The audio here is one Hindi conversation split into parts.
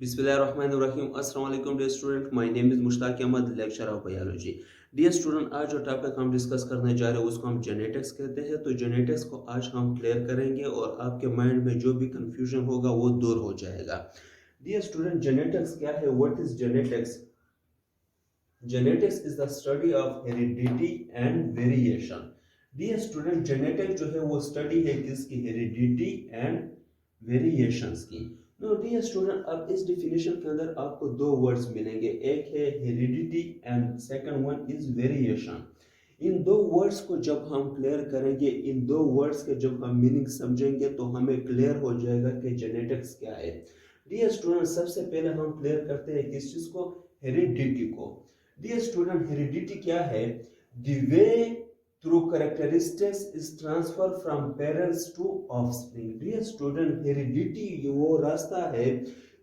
बिस्मिल्लाहिर्रहमानिर्रहीम। अस्सलाम वालेकुम dear student, my name is Mushtaq Ahmad, lecture of biology. Dear student, आज जो टॉपिक हम डिस्कस करने जा रहे हैं उसको हम जेनेटिक्स कहते हैं। तो जेनेटिक्स को आज हम क्लियर करेंगे और आपके माइंड में जो भी कंफ्यूजन होगा वो दूर हो जाएगा। डियर स्टूडेंट, जेनेटिक्स क्या है? What is genetics? Genetics is the study of heredity and variation. Dear student, genetics जो है वो स्टडी है किसकी? हेरिडिटी एंड वेरिएशंस की। नो डियर स्टूडेंट, अब इस डिफिनेशन के अंदर आपको दो वर्ड्स मिलेंगे, एक है heredity and second one is variation. इन दो वर्ड्स को जब हम क्लियर करेंगे, इन दो वर्ड्स के जब हम मीनिंग समझेंगे तो हमें क्लियर हो जाएगा कि जेनेटिक्स क्या है। डियर स्टूडेंट, सबसे पहले हम क्लियर करते हैं किस चीज को? हेरिडिटी को। डियर स्टूडेंट, हेरिडिटी क्या है? The way through characteristics is transfer from parents to offspring। Dear student, heredity वो रास्ता है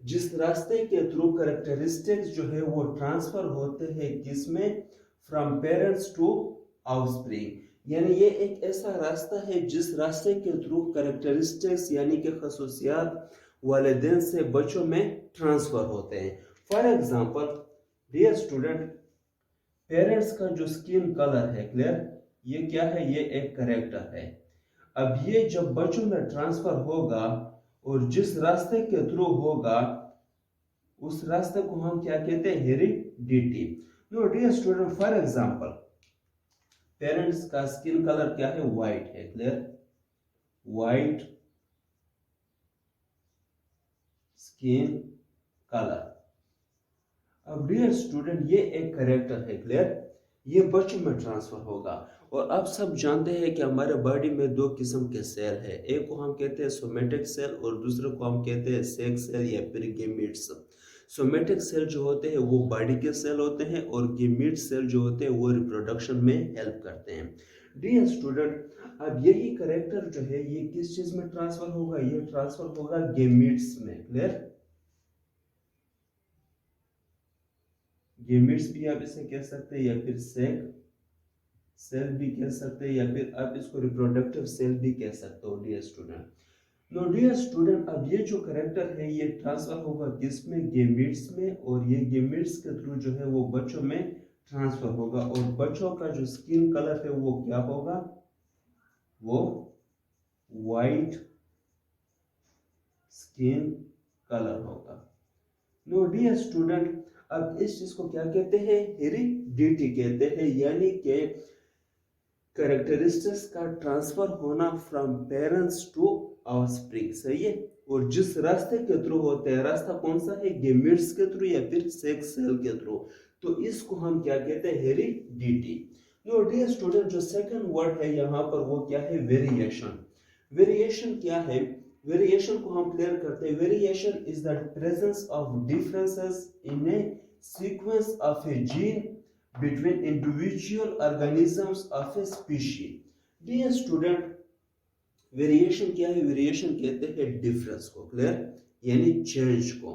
जिस रास्ते के थ्रू कैरेक्टरिस्टिक्स जो है वो ट्रांसफर होते हैं किसमें? From parents to offspring. यानी ये एक ऐसा रास्ता है जिस रास्ते के थ्रू कैरेक्टरिस्टिक्स यानी कि खसूसियात वालिदैन से बच्चों में ट्रांसफर होते हैं। For example dear student, parents का जो स्किन कलर है, क्लियर, ये क्या है? ये एक कैरेक्टर है। अब ये जब बच्चों में ट्रांसफर होगा और जिस रास्ते के थ्रू होगा उस रास्ते को हम क्या कहते हैं? Heredity. No dear student, for example parents का स्किन कलर क्या है? व्हाइट है, क्लियर, व्हाइट स्किन कलर। अब डियर स्टूडेंट, ये एक कैरेक्टर है, क्लियर, ये बच्चों में ट्रांसफर होगा। और आप सब जानते हैं कि हमारे बॉडी में दो किस्म के सेल है, एक को हम कहते हैं सोमेटिक सेल और दूसरे को हम कहते हैं सेक्स सेल या फिर गेमीट्स। सोमेटिक सेल जो होते हैं वो बॉडी के सेल होते हैं और गेमीट सेल जो होते हैं वो रिप्रोडक्शन में हेल्प करते हैं। डियर स्टूडेंट, अब यही कैरेक्टर जो है ये किस चीज में ट्रांसफर होगा? ये ट्रांसफर होगा गेमीट्स में, क्लियर। गेमिट्स भी आप इसे कह सकते हैं या फिर सेल भी कह सकते हैं या फिर आप इसको रिप्रोडक्टिव सेल भी कह सकते हो। Dear student, no dear student, अब ये जो कैरेक्टर है ये ट्रांसफर होगा किसमें? गेमिट्स में। और ये गेमिट्स के थ्रू जो है वो बच्चों में ट्रांसफर होगा और बच्चों का जो स्किन कलर है वो क्या होगा? वो वाइट स्किन कलर होगा। नो डियर स्टूडेंट, अब इस चीज को क्या कहते हैं? हेरिडिटी कहते हैं, यानी कि कैरेक्टरिस्टिक्स का ट्रांसफर होना फ्रॉम पेरेंट्स टू ऑफस्प्रिंग, सही है। और जिस रास्ते के थ्रू होते हैं, रास्ता कौन सा है? गेमिट्स के थ्रू या फिर सेक्स सेल के थ्रू। तो इसको हम क्या कहते हैं? हेरिडिटी। नो डियर स्टूडेंट, जो सेकंड वर्ड है यहाँ पर वो क्या है? वेरिएशन। वेरिएशन क्या है? वेरिएशन को हम क्लियर करते हैं। Variation is the presence of differences in A sequence of A gene between individual organisms of a species। Dear student, variation क्या है? वेरिएशन कहते हैं डिफरेंस को, क्लियर, यानी चेंज को।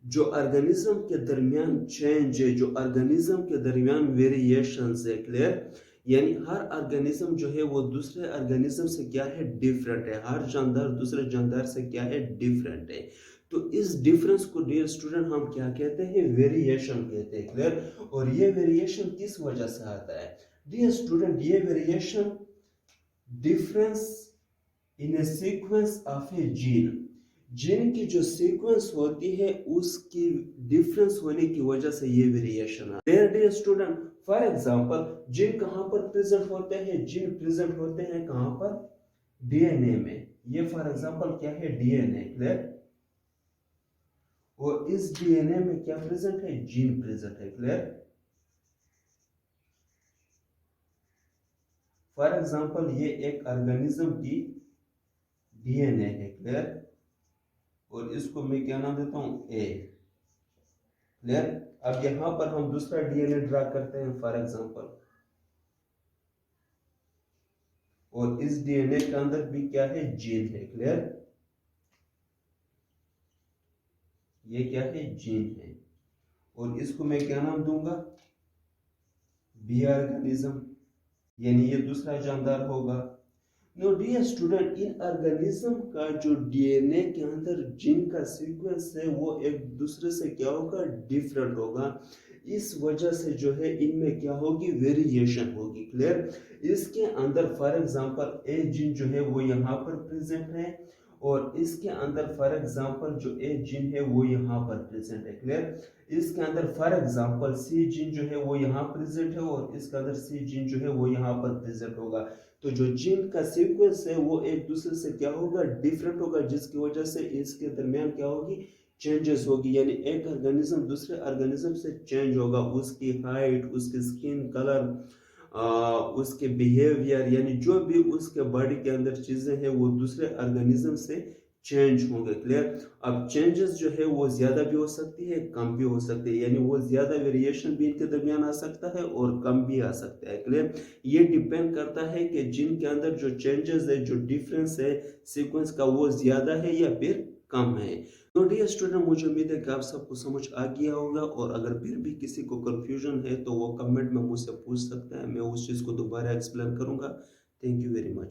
जो ऑर्गेनिज्म के दरमियान चेंज है, जो ऑर्गेनिज्म के दरमियान वेरिएशन है, क्लियर, यानी हर ऑर्गेनिज्म जो है वो दूसरे ऑर्गेनिज्म से क्या है? डिफरेंट है। हर जानदार दूसरे जानदार से क्या है? डिफरेंट है। तो इस डिफरेंस को डियर स्टूडेंट हम क्या कहते हैं? वेरिएशन कहते हैं, क्लियर। और ये वेरिएशन किस वजह से आता है? डियर स्टूडेंट, ये variation difference in A sequence of A gene, gene की जो सीक्वेंस होती है उसकी डिफरेंस होने की वजह से ये वेरिएशन आता है। Dear student, for example gene कहां पर प्रेजेंट होते हैं? जीन प्रेजेंट होते हैं कहां पर? डीएनए में। ये फॉर एग्जांपल क्या है? DNA, clear. और इस डीएनए में क्या प्रेजेंट है? जीन प्रेजेंट है, क्लियर। फॉर एग्जांपल ये एक ऑर्गेनिज्म की डीएनए है, क्लियर। और इसको मैं क्या नाम देता हूं? ए, क्लियर। अब यहां पर हम दूसरा डीएनए ड्रा करते हैं, फॉर एग्जांपल, और इस डीएनए के अंदर भी क्या है? जीन है, क्लियर। ये क्या है? जीन है। और इसको मैं क्या नाम दूंगा? बी ऑर्गेनिज्म, यानी ये दूसरा जानदार होगा। नो डियर स्टूडेंट, इन ऑर्गेनिज्म का जो डीएनए के अंदर जीन का सीक्वेंस है वो एक दूसरे से क्या होगा, डिफरेंट होगा। इस वजह से जो है इनमें क्या होगी, वेरिएशन होगी। क्लियर? इसके अंदर फॉर एग्जांपल ए जीन जो है वो यहाँ पर प्रेजेंट है, और इसके अंदर फॉर एग्जांपल जो ए जीन है वो यहाँ पर प्रेजेंट है। क्लियर? इसके अंदर फॉर एग्जांपल सी जीन जो है वो यहाँ प्रेजेंट है, और इसके अंदर सी जीन जो है वो यहाँ पर प्रेजेंट होगा। तो जो जीन का सीक्वेंस है वो एक दूसरे से क्या होगा, डिफरेंट होगा, जिसकी वजह से इसके दरमियान क्या होगी, चेंजेस होगी। यानी एक ऑर्गेनिज्म दूसरे ऑर्गेनिज्म से चेंज होगा, उसकी हाइट, उसकी स्किन कलर, उसके बिहेवियर, यानी जो भी उसके बॉडी के अंदर चीजें हैं वो दूसरे ऑर्गेनिज्म से चेंज होंगे। क्लियर? अब चेंजेस जो है वो ज्यादा भी हो सकती है, कम भी हो सकती है, यानी वो ज्यादा वेरिएशन भी इनके दरमियान आ सकता है और कम भी आ सकता है। क्लियर? ये डिपेंड करता है कि जिन के अंदर जो चेंजेस है, जो डिफरेंस है सीक्वेंस का, वो ज्यादा है या फिर कम है। तो डियर स्टूडेंट, मुझे उम्मीद है कि आप सबको समझ आ गया होगा, और अगर फिर भी किसी को कंफ्यूजन है तो वो कमेंट में मुझसे पूछ सकता है, मैं उस चीज़ को दोबारा एक्सप्लेन करूंगा। Thank you very much.